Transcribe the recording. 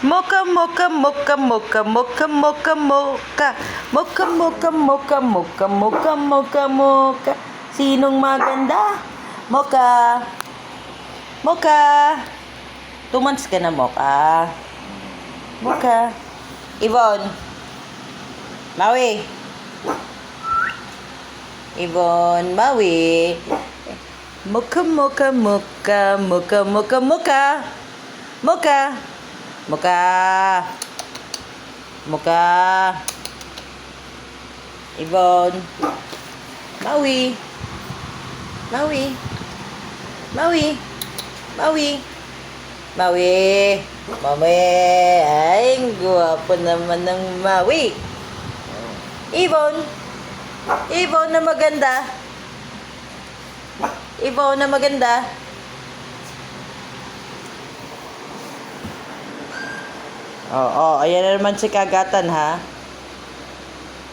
Mocha, mocha, mocha, mocha, mocha, mocha, mocha. Mocha, mocha, mocha, mocha, mocha, mocha, mocha. Sinong maganda? Mocha. Mocha. 2 months ka na, Mocha. Mocha. Yvonne. Maui. Yvonne, Maui. Mocha, mocha, mocha, mocha, mocha, mocha. Mocha. Mocha. Mocha. Yvonne. Maui. Maui. Maui. Maui. Maui. Maui. Ay, ang gwapo naman ng Maui. Yvonne. Yvonne na maganda. Yvonne na maganda. Oo, ayan na naman si Kagatan, ha?